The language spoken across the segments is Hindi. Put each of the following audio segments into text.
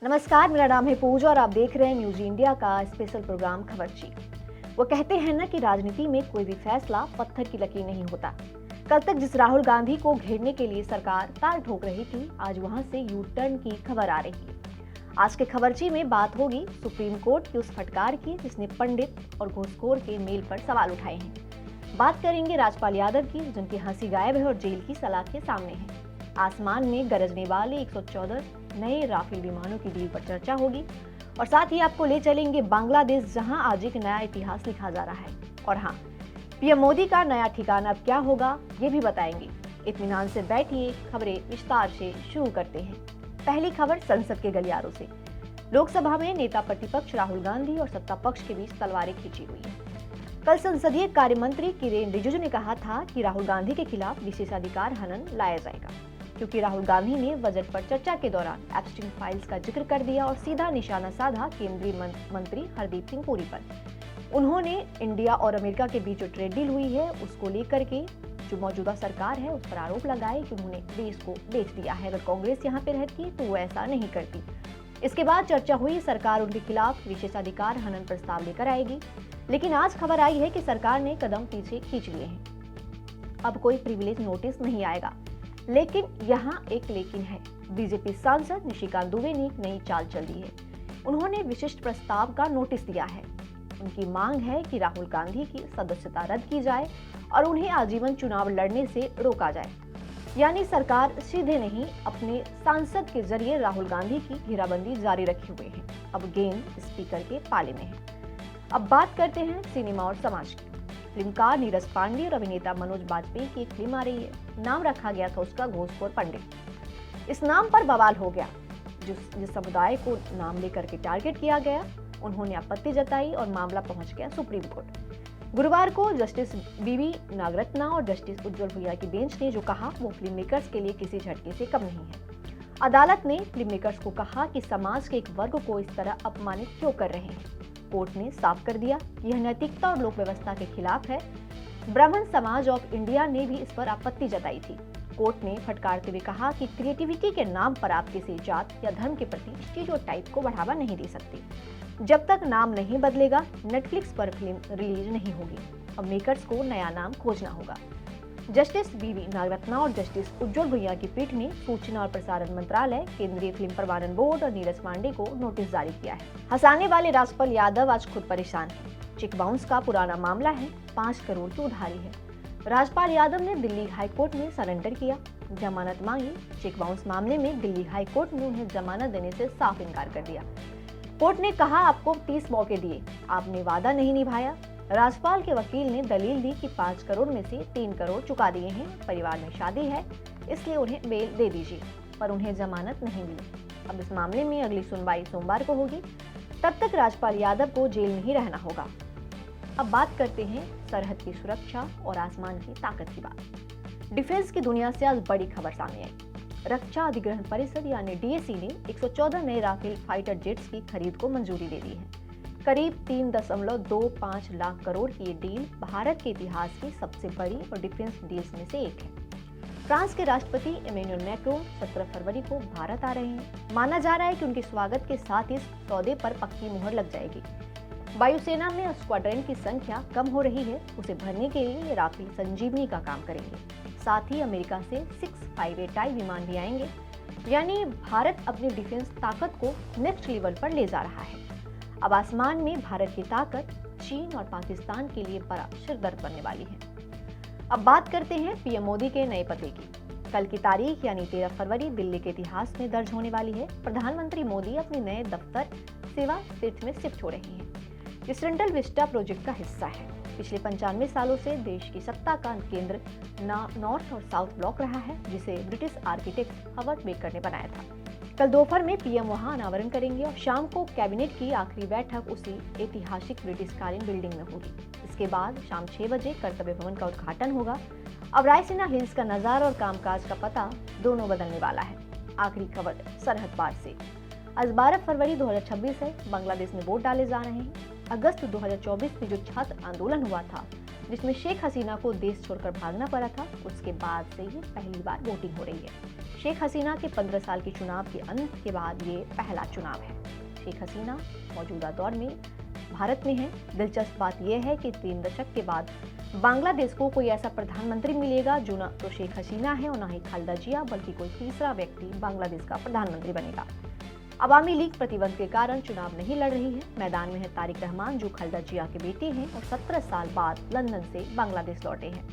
नमस्कार, मेरा नाम है पूजा और आप देख रहे हैं न्यूज इंडिया का स्पेशल प्रोग्राम खबरची। वो कहते हैं ना कि राजनीति में कोई भी फैसला पत्थर की लकीर नहीं होता। कल तक जिस राहुल गांधी को घेरने के लिए सरकार ताल ठोक रही थी, आज वहां से यू टर्न की खबर आ रही है। आज के खबरची में बात होगी सुप्रीम कोर्ट की उस फटकार की जिसने पंडित और घूसखोर के मेल पर सवाल उठाए हैं। बात करेंगे राजपाल यादव की, जिनकी हंसी गायब है और जेल की सलाखें सामने है। आसमान में गरजने वाले 114 नए राफेल विमानों की डील पर चर्चा होगी और साथ ही आपको ले चलेंगे बांग्लादेश, जहां आज एक नया इतिहास लिखा जा रहा है। और हाँ, पीएम मोदी का नया ठिकाना अब क्या होगा ये भी बताएंगे। इत्मीनान से बैठिए, खबरें विस्तार से शुरू करते हैं। पहली खबर संसद के गलियारों से। लोकसभा में नेता प्रतिपक्ष राहुल गांधी और सत्ता पक्ष के बीच तलवारें खींची हुई है। कल संसदीय कार्य मंत्री किरेन रिजिजू ने कहा था कि राहुल गांधी के खिलाफ विशेषाधिकार हनन लाया जाएगा, क्योंकि राहुल गांधी ने बजट पर चर्चा के दौरान एप्स्टीन फाइल्स का जिक्र कर दिया और सीधा निशाना साधा केंद्रीय मंत्री हरदीप सिंह पुरी पर। उन्होंने इंडिया और अमेरिका के बीच जो ट्रेड डील हुई है उसको लेकर के जो मौजूदा सरकार है उस पर आरोप लगाए कि उन्होंने देश को बेच दिया है। अगर कांग्रेस यहाँ पे रहती तो वो ऐसा नहीं करती। इसके बाद चर्चा हुई, सरकार उनके खिलाफ विशेषाधिकार हनन प्रस्ताव लेकर आएगी, लेकिन आज खबर आई है कि सरकार ने कदम पीछे खींच लिए हैं। अब कोई प्रिविलेज नोटिस नहीं आएगा, लेकिन यहाँ एक लेकिन है। बीजेपी सांसद निशिकांत दुबे ने एक नई चाल चल दी है। उन्होंने विशिष्ट प्रस्ताव का नोटिस दिया है। उनकी मांग है कि राहुल गांधी की सदस्यता रद्द की जाए और उन्हें आजीवन चुनाव लड़ने से रोका जाए। यानी सरकार सीधे नहीं, अपने सांसद के जरिए राहुल गांधी की घेराबंदी जारी रखे हुए है। अब गेंद स्पीकर के पाले में है। अब बात करते हैं सिनेमा और समाज की। फिल्मकार नीरज पांडे और अभिनेता मनोज बाजपेयी की एक फिल्म आ रही है। नाम रखा गया था उसका घूसखोर पंडित। इस नाम पर बवाल हो गया। जिस समुदाय को नाम लेकर के टारगेट किया गया, उन्होंने आपत्ति जताई और मामला पहुंच गया सुप्रीम कोर्ट। गुरुवार को जस्टिस बीवी नागरत्ना और जस्टिस उज्जवल भुइया की बेंच ने जो कहा वो फिल्म मेकर्स के लिए किसी झटके से कम नहीं है। अदालत ने फिल्म मेकर्स को कहा कि समाज के एक वर्ग को इस तरह अपमानित क्यों कर रहे हैं। कोर्ट ने साफ कर दिया कि यह नैतिकता और लोक व्यवस्था के खिलाफ है। ब्राह्मण समाज ऑफ इंडिया ने भी इस पर आपत्ति जताई थी। कोर्ट ने फटकारते हुए कहा कि क्रिएटिविटी के नाम पर आप किसी जात या धर्म के प्रति स्टीरियोटाइप को बढ़ावा नहीं दे सकते। जब तक नाम नहीं बदलेगा, नेटफ्लिक्स पर फिल्म रिलीज नहीं होगी। अब मेकर्स को नया नाम खोजना होगा। जस्टिस बीवी नागरत्ना और जस्टिस उज्जवल भुइया की पीठ ने सूचना और प्रसारण मंत्रालय, केंद्रीय फिल्म प्रमाणन बोर्ड और नीरज पांडे को नोटिस जारी किया है। हंसाने वाले राजपाल यादव आज खुद परेशान है। चेक बाउंस का पुराना मामला है, 5 करोड़ की उधारी है। राजपाल यादव ने दिल्ली हाईकोर्ट में सरेंडर किया, जमानत मांगी। चेक बाउंस मामले में दिल्ली हाईकोर्ट ने उन्हें जमानत देने से साफ इनकार कर दिया। कोर्ट ने कहा आपको 30 मौके दिए, आपने वादा नहीं निभाया। राजपाल के वकील ने दलील दी कि 5 करोड़ में से 3 करोड़ चुका दिए हैं, परिवार में शादी है इसलिए उन्हें बेल दे दीजिए, पर उन्हें जमानत नहीं दी। अब इस मामले में अगली सुनवाई सोमवार को होगी। तब तक राजपाल यादव को जेल में ही रहना होगा। अब बात करते हैं सरहद की सुरक्षा और आसमान की ताकत की बात। डिफेंस की दुनिया से आज बड़ी खबर सामने आई। रक्षा अधिग्रहण परिषद यानी डीएसी ने 114 नए राफेल फाइटर जेट्स की खरीद को मंजूरी दे दी है। करीब 3.25 लाख करोड़ की ये डील भारत के इतिहास की सबसे बड़ी और डिफेंस डील्स में से एक है। फ्रांस के राष्ट्रपति इमैनुअल मैक्रोन 17 फरवरी को भारत आ रहे हैं। माना जा रहा है कि उनके स्वागत के साथ इस सौदे पर पक्की मुहर लग जाएगी। वायुसेना में स्क्वाड्रन की संख्या कम हो रही है, उसे भरने के लिए ये राफेल संजीवनी का काम करेंगे। साथ ही अमेरिका से 658 विमान भी आएंगे। यानी भारत अपनी डिफेंस ताकत को नेक्स्ट लेवल पर ले जा रहा है। अब आसमान में भारत की ताकत चीन और पाकिस्तान के लिए बड़ा सिरदर्द बनने वाली है। अब बात करते हैं पीएम मोदी के नए पते की। कल की तारीख यानी 13 फरवरी दिल्ली के इतिहास में दर्ज होने वाली है। प्रधानमंत्री मोदी अपने नए दफ्तर सेवा तीर्थ में शिफ्ट हो रहे हैं। ये सेंट्रल विस्टा प्रोजेक्ट का हिस्सा है। पिछले 95 सालों से देश की सत्ता का केंद्र नॉर्थ और साउथ ब्लॉक रहा है, जिसे ब्रिटिश आर्किटेक्ट हवर्ड बेकर ने बनाया था। कल दोपहर में पीएम वहां अनावरण करेंगे और शाम को कैबिनेट की आखिरी बैठक उसी ऐतिहासिक ब्रिटिशकालीन बिल्डिंग में होगी। इसके बाद शाम 6 बजे कर्तव्य भवन का उद्घाटन होगा। अब रायसीना हिल्स का नजारा और कामकाज का पता दोनों बदलने वाला है। आखिरी खबर सरहद पार से। आज 12 फरवरी 2026 है। बांग्लादेश में वोट डाले जा रहे हैं। अगस्त 2024 में जो छात्र आंदोलन हुआ था, जिसमें शेख हसीना को देश छोड़कर भागना पड़ा था, उसके बाद से ही पहली बार वोटिंग हो रही है। शेख हसीना के 15 साल के चुनाव के अंत के बाद ये पहला चुनाव है। शेख हसीना मौजूदा दौर में भारत में है। दिलचस्प बात यह है कि 3 दशक के बाद बांग्लादेश को कोई ऐसा प्रधानमंत्री मिलेगा जो न तो शेख हसीना है और न ही खालिदा जिया, बल्कि कोई तीसरा व्यक्ति बांग्लादेश का प्रधानमंत्री बनेगा। अवामी लीग प्रतिबंध के कारण चुनाव नहीं लड़ रही है। मैदान में है तारिक रहमान, जो खालिदा जिया के बेटे हैं और 17 साल बाद लंदन से बांग्लादेश लौटे हैं।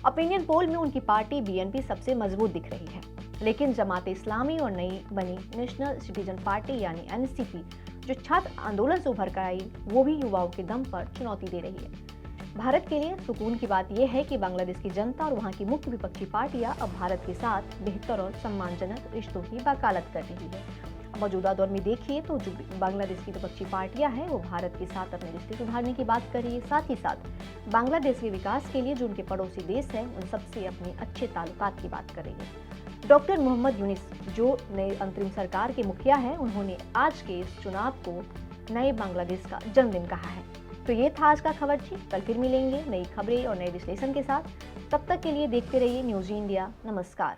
ओपिनियन पोल में उनकी पार्टी बीएनपी सबसे मजबूत दिख रही है, लेकिन जमाते इस्लामी और नई बनी नेशनल सिटीजन पार्टी यानी एनसीपी, जो छात्र आंदोलन से उभर कर आई, वो भी युवाओं के दम पर चुनौती दे रही है। भारत के लिए सुकून की बात यह है कि बांग्लादेश की जनता और वहां की मुख्य विपक्षी पार्टियां अब भारत के साथ बेहतर और सम्मानजनक रिश्तों की वकालत कर रही है। मौजूदा दौर में देखिए तो जो बांग्लादेश की विपक्षी पार्टियां हैं वो भारत के साथ अपने रिश्ते सुधारने की बात कर रही है, साथ ही साथ बांग्लादेश के विकास के लिए जो उनके पड़ोसी देश हैं उन सबसे अपने अच्छे ताल्लुकात की बात कर रही है। डॉक्टर मोहम्मद यूनिस, जो नए अंतरिम सरकार के मुखिया हैं, उन्होंने आज के इस चुनाव को नए बांग्लादेश का जन्मदिन कहा है। तो ये था आज का खबरची। कल फिर मिलेंगे नई खबरें और नए विश्लेषण के साथ। तब तक के लिए देखते रहिए न्यूज़ इंडिया। नमस्कार।